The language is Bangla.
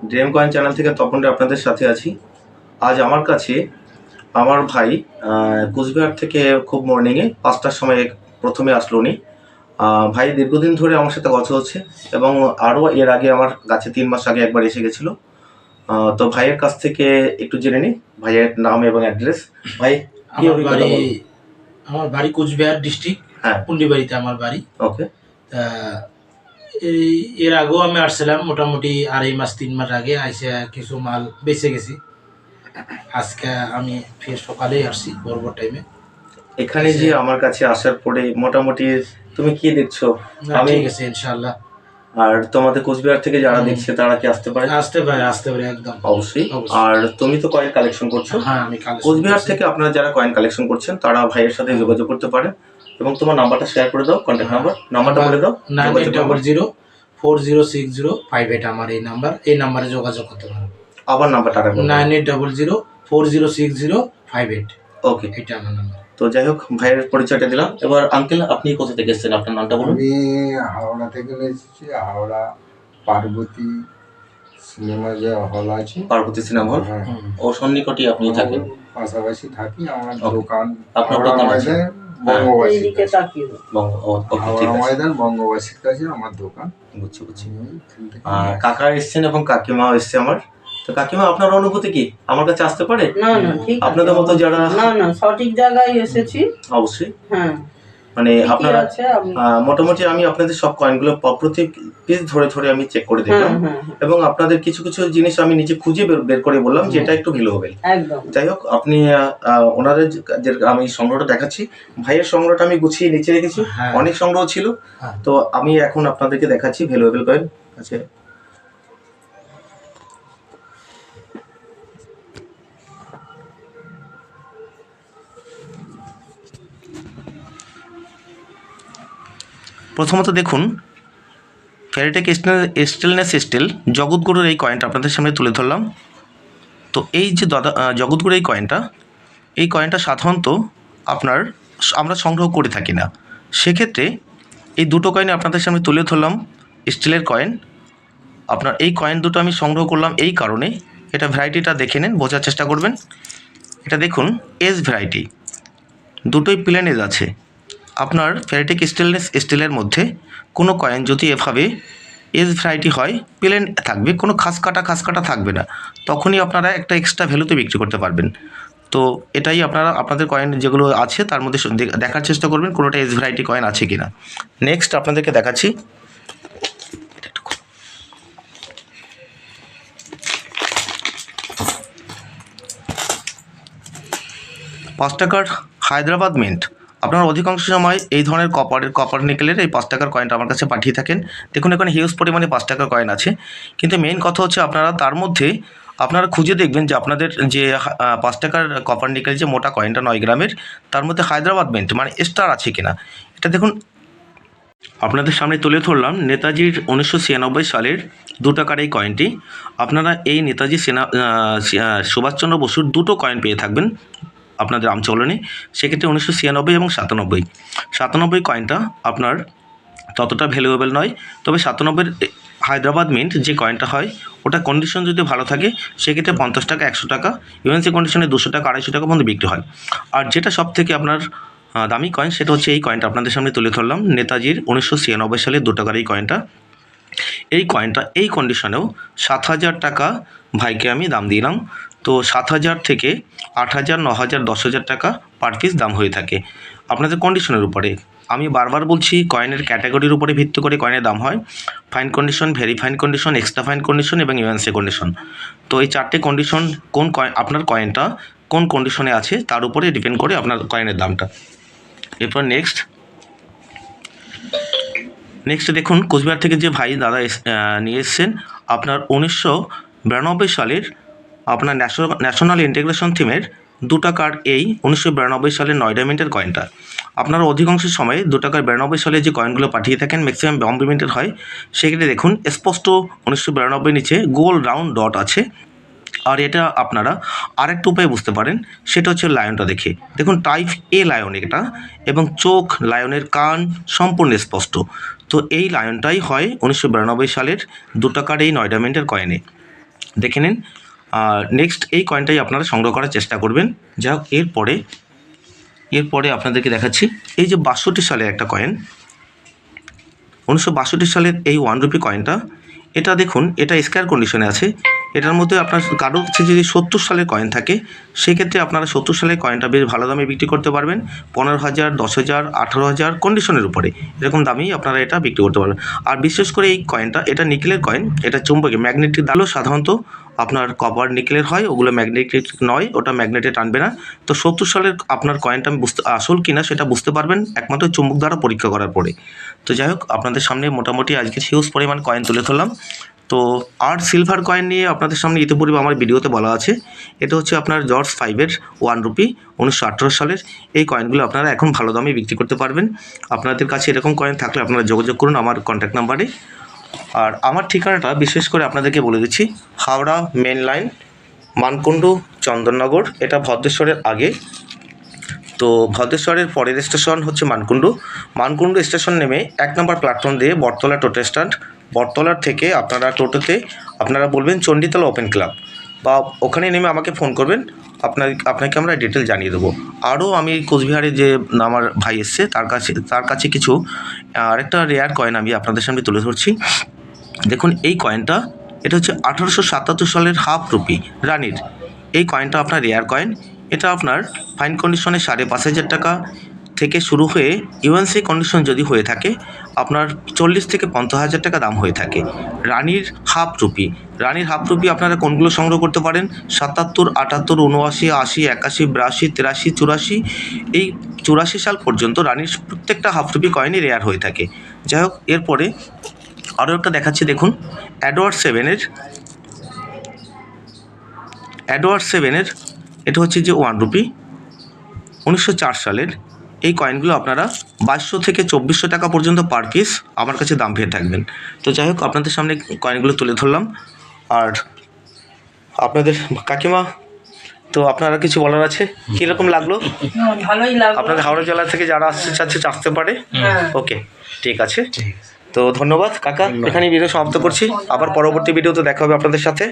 ড্রিম কয়েন চ্যানেল থেকে তপন রে আপনাদের সাথে আছি। আজ আমার কাছে আমার ভাই কুচবিহার থেকে খুব মর্নিংয়ে 5টার সময় প্রথমে আসলো উনি। ভাই দীর্ঘদিন ধরে আমার সাথে কথা হচ্ছে এবং আরও এর আগে আমার কাছে 3 মাস আগে একবার এসে গেছিলো। তো ভাইয়ের কাছ থেকে একটু জেনে নিই ভাইয়ের নাম এবং অ্যাড্রেস। ভাই কি অভিজ্ঞতা বলো? আমার বাড়ি কুচবিহার ডিস্ট্রিক্ট, হ্যাঁ, পুন্ডিবাড়িতে আমার বাড়ি। ওকে। এর আগেও আমি আসছিলাম মোটামুটি 2.5 মাস 3 মাস আগে, আইসে কিছু মাল বেঁচে গেছি। আজকে আমি ফের সকালেই আসছি বড় টাইমে। এখানে যে আমার কাছে আসার পরে মোটামুটি তুমি কি দেখছো? আমি ঠিক আছে ইনশাআল্লাহ। আর তোমাদের কোচবিহার থেকে যারা দেখছে তারা কি আসতে পারে? আসতে পারে একদম অবশ্যই। আর তুমি তো কয়েন কালেকশন করছো। হ্যাঁ, আমি কোচবিহার থেকে আপনারা যারা কয়েন কালেকশন করছেন তারা ভাইয়ের সাথে যোগাযোগ করতে পারেন। এবং তোমার নাম্বারটা শেয়ার করে দাও, কন্ট্যাক্ট নাম্বারটা বলে দাও। 98004005 আমার এই নাম্বার, এই নাম্বারে যোগাযোগ করতে পারো। আবার নাম্বারটা 98004005। ওকে, এটা আমার নাম্বার। তো যাই হোক, ভাইয়ের পরিচয়টা দিলাম। এবার আঙ্কেল, আপনি কোথা থেকে এসেছেন? আপনার নামটা বলুন। আমি হাওড়া থেকে এসেছি। হাওড়া পার্বতী সিনেমা যে হল আছে, পার্বতী সিনেমা হল, ও সন্নিকটে আপনি থাকেন? পাশাপাশি থাকি। আমার দোকান আপনার দোকান আছে বঙ্গবাসীর কাছে। হাওড়া ময়দান বঙ্গবাসীর কাছে আমার দোকান। বুঝছি। কাকা এসছেন এবং কাকিমাও এসছে আমার। তো কাকিমা, আপনার অনুভূতি কি? আমার কাছে আসতে পারে? না ঠিক আপনাদের মতো যারা না সঠিক জায়গায় এসেছি। অবশ্যই। হ্যাঁ, মানে আপনারা মোটামুটি আমি আপনাদের সব কয়েনগুলো প্রতি পিস ধরে ধরে আমি চেক করে দেখলাম এবং আপনাদের কিছু কিছু জিনিস আমি নিজে খুঁজে বের করে বললাম যে এটা একটু ভ্যালুয়েবল। একদম। যাই হোক, আপনি ওনাদের যে আমি সংগ্রহটা দেখাচ্ছি, ভাইয়ের সংগ্রহটা আমি গুছিয়ে নিচে রেখেছি। অনেক সংগ্রহ ছিল, তো আমি এখন আপনাদেরকে দেখাচ্ছি ভ্যালুয়েবল কয়েন আছে। প্রথমত দেখুন, ফেরিটেক স্টেনলেস স্টিল জগৎগুরুর এই কয়েনটা আপনাদের সামনে তুলে ধরলাম। তো এই যে জগৎগুরুর এই কয়েনটা সাধারণত আমরা সংগ্রহ করে থাকি না। সেক্ষেত্রে এই দুটো কয়েন আপনাদের সামনে তুলে ধরলাম, স্টিলের কয়েন। আপনার এই কয়েন দুটো আমি সংগ্রহ করলাম এই কারণে, এটা ভ্যারাইটিটা দেখে নেন, বোঝার চেষ্টা করবেন। এটা দেখুন, এজ ভ্যারাইটি, দুটোই প্লেন এজ আছে। আপনার ফেরিটেক স্টেনলেস স্টিলের মধ্যে কোনো কয়েন যদি এভাবে এজ ভ্যারাইটি হয়, প্লেন থাকবে, কোনো খাস কাটা থাকবে না, তখনই আপনারা একটা এক্সট্রা ভ্যালুতে বিক্রি করতে পারবেন। তো এটাই আপনাদের কয়েন যেগুলো আছে তার মধ্যে দেখার চেষ্টা করবেন কোনোটা এজ ভ্যারাইটি কয়েন আছে কিনা। নেক্সট আপনাদেরকে দেখাচ্ছি, 5 টাকার হায়দ্রাবাদ মিন্ট। আপনারা অধিকাংশ সময় এই ধরনের কপার নিকেলের এই 5 টাকার কয়েনটা আমার কাছে পাঠিয়ে থাকেন। দেখুন, এখানে হিউজ পরিমাণে 5 টাকার কয়েন আছে, কিন্তু মেইন কথা হচ্ছে আপনারা তার মধ্যে খুঁজে দেখবেন যে আপনাদের যে 5 টাকার কপার নিকেল যে মোটা কয়েনটা 9 গ্রামের, তার মধ্যে হায়দ্রাবাদ মিন্ট মানে স্টার আছে কিনা। এটা দেখুন, আপনাদের সামনে তুলে ধরলাম নেতাজির 1996 সালের 2 টাকার এই কয়েনটি। আপনারা এই নেতাজি সুভাষচন্দ্র বসুর দুটো কয়েন পেয়ে থাকবেন আপনাদের আমচলনে। সেক্ষেত্রে 1996 এবং 97 কয়েনটা আপনার ততটা ভ্যালুয়েবল নয়, তবে 97 হায়দ্রাবাদ মিন্ট যে কয়েনটা হয়, ওটা কন্ডিশন যদি ভালো থাকে সেক্ষেত্রে 50 টাকা, 100 টাকা, ইউএনসি কন্ডিশনে 200 টাকা, 250 টাকা পর্যন্ত বিক্রি হয়। আর যেটা সব থেকে আপনার দামি কয়েন সেটা হচ্ছে এই কয়েনটা আপনাদের সামনে তুলে ধরলাম, নেতাজির 1996 সালের 2 টাকার এই কয়েনটা। এই কন্ডিশনেও 7,000 টাকা ভাইকে আমি দাম দিলাম। তো 7,000 থেকে 8,000, 9,000, 10,000 টাকা পার পিস দাম হয়ে থাকে আপনাদের কন্ডিশনের উপরে। আমি বারবার বলছি, কয়েনের ক্যাটাগরির উপরে ভিত্তি করে কয়েনের দাম হয়: fine condition, very fine condition, extra fine condition এবং ইউএনসি কন্ডিশন। তো এই 4টে কন্ডিশন আপনার কয়েনটা কোন কন্ডিশনে আছে তার উপরে ডিপেন্ড করে আপনার কয়েনের দামটা। এরপর নেক্সট দেখুন, কোচবিহার থেকে যে ভাই দাদা নিয়ে এসছেন আপনার 1992 সালের আপনার ন্যাশনাল ইন্টিগ্রেশন থিমের 2 টাকার এই 1992 সালের 9 ডায়মন্ডের কয়েনটা। আপনারা অধিকাংশ সময় 2 টাকার 92 সালে যে কয়েনগুলো পাঠিয়ে থাকেন ম্যাক্সিমাম বম্বে মিন্টের হয়। সেক্ষেত্রে দেখুন স্পষ্ট 1992 নিচে গোল রাউন্ড ডট আছে। আর এটা আপনারা আরেকটা উপায়ে বুঝতে পারেন, সেটা হচ্ছে লায়নটা দেখে। দেখুন, টাইপ এ লায়ন এটা, এবং চোখ, লায়নের কান সম্পূর্ণ স্পষ্ট। তো এই লায়নটাই হয় 1992 সালের 2 টাকার এই 9 ডায়মন্ডের কয়েনে। দেখে নিন। আর নেক্সট এই কয়েনটাই আপনারা সংগ্রহ করার চেষ্টা করবেন। যাই হোক, এরপরে আপনাদেরকে দেখাচ্ছি এই যে 62 সালের একটা কয়েন, 1962 সালের এই 1 রুপি কয়েনটা। এটা দেখুন, এটা স্কোয়ার কন্ডিশনে আছে। এটার মধ্যে আপনার কারোর কাছে যদি 70 সালের কয়েন থাকে, সেক্ষেত্রে আপনারা 70 সালের কয়েনটা বেশ ভালো দামে বিক্রি করতে পারবেন। 15,000, 10,000, 18,000 কন্ডিশনের উপরে এরকম দামেই আপনারা এটা বিক্রি করতে পারবেন। আর বিশেষ করে এই কয়েনটা, এটা নিকেলের কয়েন, এটা চুম্বকীয় ম্যাগনেটিক দালও সাধারণত আপনার কপার নিকেলের হয়, ওগুলো ম্যাগনেটিক নয়, ওটা ম্যাগনেটে টানবে না। তো 70 সালের আপনার কয়েনটা আমি আসল কিনা সেটা বুঝতে পারবেন একমাত্র চুম্বক দ্বারা পরীক্ষা করার পরে। তো যাই হোক, আপনাদের সামনে মোটামুটি আজকে হিউজ পরিমাণ কয়েন তুলে ধরলাম। তো আর সিলভার কয়েন নিয়ে আপনাদের সামনে ইতিপূর্বে আমার ভিডিওতে বলা আছে। এটা হচ্ছে আপনার জর্জ 5-এর 1 রুপি 1918 সালের। এই কয়েনগুলো আপনারা এখন ভালো দামে বিক্রি করতে পারবেন। আপনাদের কাছে এরকম কয়েন থাকলে আপনারা যোগাযোগ করুন আমার কন্ট্যাক্ট নাম্বারে। আর আমার ঠিকানাটা বিশেষ করে আপনাদেরকে বলে দিচ্ছি, হাওড়া মেন লাইন, মানকুণ্ডু, চন্দননগর। এটা ভদ্রেশ্বরের আগে। তো ভদ্রেশ্বরের পরের স্টেশন হচ্ছে মানকুণ্ডু স্টেশন নেমে 1 নম্বর প্ল্যাটফর্ম দিয়ে বটতলা টোটো স্ট্যান্ড। বটতলার থেকে আপনারা টোটোতে আপনারা বলবেন চণ্ডীতলা ওপেন ক্লাব, বা ওখানে নেমে আমাকে ফোন করবেন, আপনাকে আমরা ডিটেল জানিয়ে দেবো। আরও আমি কোচবিহারে যে আমার ভাই এসছে তার কাছে কিছু আরেকটা রেয়ার কয়েন আমি আপনাদের সামনে তুলে ধরছি। দেখুন এই কয়েনটা, এটা হচ্ছে 1877 সালের হাফ রুপি রানীর। এই কয়েনটা আপনার রেয়ার কয়েন। এটা আপনার ফাইন কন্ডিশনে 5,500 টাকা থেকে শুরু হয়ে ইউএনসি কন্ডিশন যদি হয়ে থাকে আপনার 40 থেকে 50,000 টাকা দাম হয়ে থাকে। রানীর হাফ রুপি আপনারা কোনগুলো সংগ্রহ করতে পারেন? 77, 78, 79, 80, 81, 82, 83, 84, এই 84 সাল পর্যন্ত রানীর প্রত্যেকটা হাফ রুপি কয়েনই রেয়ার হয়ে থাকে। যাই হোক, এরপরে আরও একটা দেখাচ্ছি। দেখুন এডওয়ার্ড 7-এর এটা হচ্ছে যে 1 রুপি 1904 সালের। এই কয়েনগুলো আপনারা 2200 থেকে 2400 টাকা পর্যন্ত পার পিস আমার কাছে দাম পেয়ে থাকবেন। তো যাই হোক, আপনাদের সামনে কয়েনগুলো তুলে ধরলাম। আর আপনাদের কাকিমা, তো আপনারা কিছু বলার আছে? কীরকম লাগলো? ভালোই লাগলো। আপনাদের হাওড়া জেলা থেকে যারা আসতে চাচ্ছে আসতে পারে। হ্যাঁ। ওকে, ঠিক আছে। তো ধন্যবাদ কাকা, এখানে ভিডিও সমাপ্ত করছি। আবার পরবর্তী ভিডিওতে দেখা হবে আপনাদের সাথে।